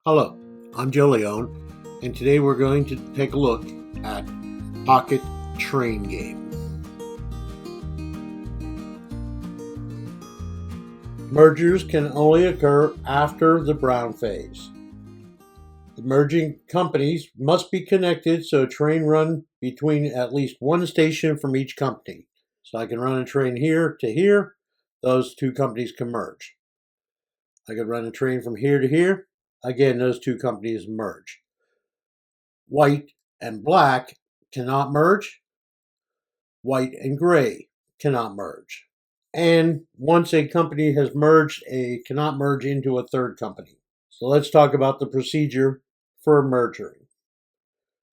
Hello, I'm Joe Leone, and today we're going to take a look at Pocket Train Game. Mergers can only occur after the brown phase. The merging companies must be connected so a train run between at least one station from each company. So I can run a train here to here, those two companies can merge. I could run a train from here to here, again, those two companies merge. White and black cannot merge. White and gray cannot merge. And once a company has merged, it cannot merge into a third company. So let's talk about the procedure for merging.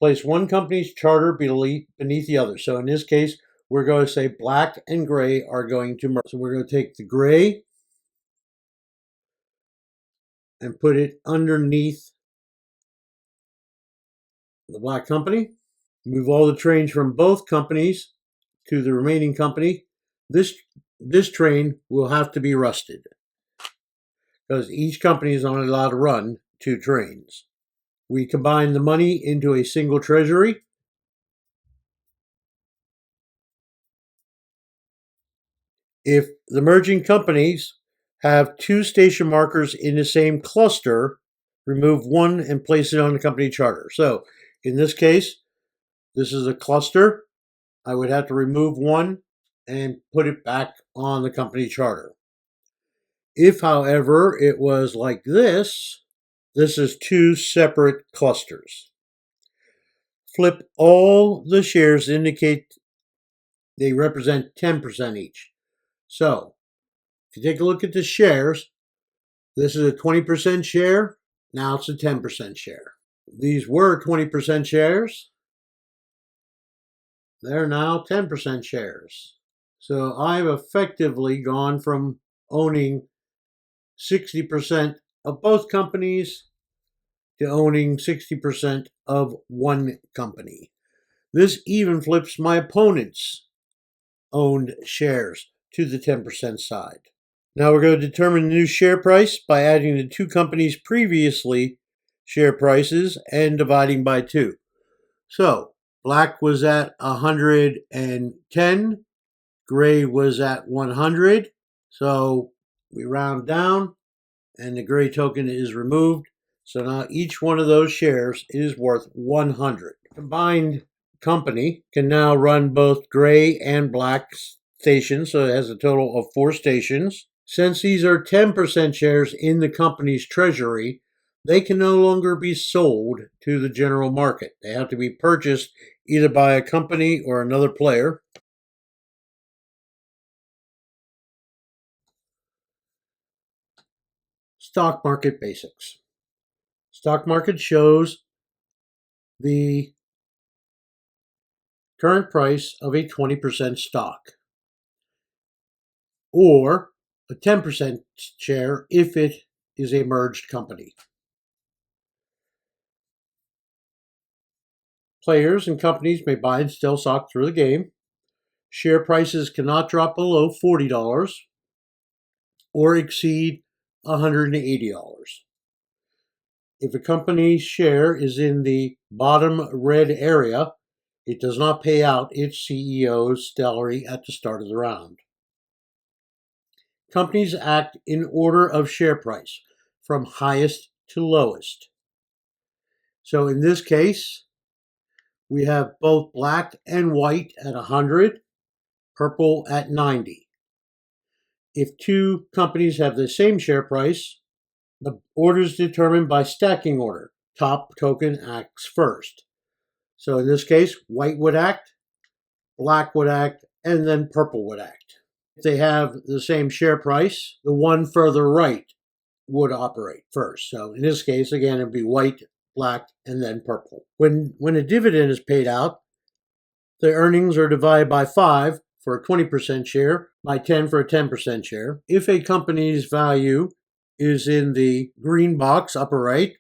Place one company's charter beneath the other. So in this case, we're going to say black and gray are going to merge. So we're going to take the gray and put it underneath the black company. Move all the trains from both companies to the remaining company. This train will have to be rusted because each company is only allowed to run two trains. We combine the money into a single treasury. If the merging companies have two station markers in the same cluster, remove one and place it on the company charter. So in this case, this is a cluster. I would have to remove one and put it back on the company charter. If, however, it was like this is two separate clusters. Flip all the shares to indicate they represent 10% each. So, if you take a look at the shares, this is a 20% share, now it's a 10% share. These were 20% shares, they're now 10% shares. So I've effectively gone from owning 60% of both companies to owning 60% of one company. This even flips my opponent's owned shares to the 10% side. Now we're going to determine the new share price by adding the two companies' previously share prices and dividing by 2. So black was at 110, gray was at 100. So we round down and the gray token is removed. So now each one of those shares is worth 100. Combined company can now run both gray and black stations, so it has a total of 4 stations. Since these are 10% shares in the company's treasury, they can no longer be sold to the general market. They have to be purchased either by a company or another player. Stock market basics. Stock market shows the current price of a 20% stock, or a 10% share if it is a merged company. Players and companies may buy and sell stock through the game. Share prices cannot drop below $40 or exceed $180. If a company's share is in the bottom red area, it does not pay out its CEO's salary at the start of the round. Companies act in order of share price, from highest to lowest. So in this case, we have both black and white at 100, purple at 90. If two companies have the same share price, the order is determined by stacking order. Top token acts first. So in this case, white would act, black would act, and then purple would act. If they have the same share price, the one further right would operate first. So in this case, again, it'd be white, black, and then purple. When a dividend is paid out, the earnings are divided by 5 for a 20% share, by 10 for a 10% share. If a company's value is in the green box, upper right,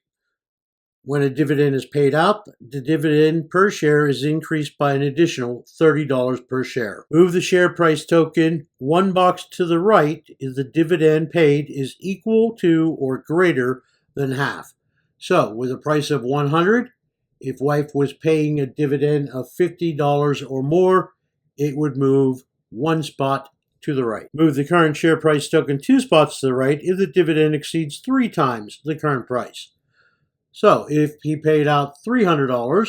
when a dividend is paid out, the dividend per share is increased by an additional $30 per share. Move the share price token one box to the right if the dividend paid is equal to or greater than half. So with a price of 100, if wife was paying a dividend of $50 or more, it would move 1 spot to the right. Move the current share price token 2 spots to the right if the dividend exceeds 3 times the current price. So if he paid out $300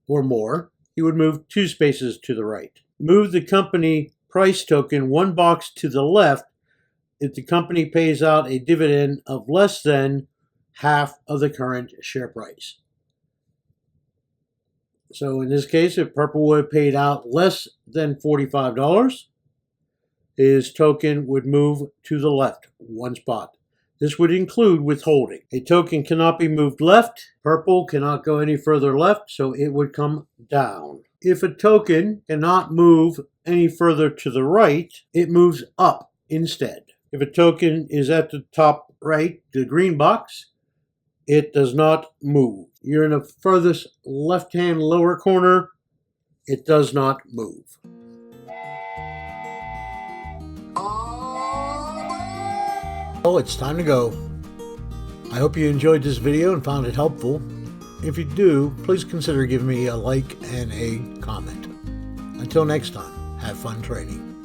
or more, he would move 2 spaces to the right. Move the company price token 1 box to the left if the company pays out a dividend of less than half of the current share price. So in this case, if purple would have paid out less than $45, his token would move to the left 1 spot. This would include withholding. A token cannot be moved left. Purple cannot go any further left, so it would come down. If a token cannot move any further to the right, it moves up instead. If a token is at the top right, the green box, it does not move. You're in the furthest left-hand lower corner, it does not move. Well, it's time to go. I hope you enjoyed this video and found it helpful. If you do, please consider giving me a like and a comment. Until next time, have fun trading.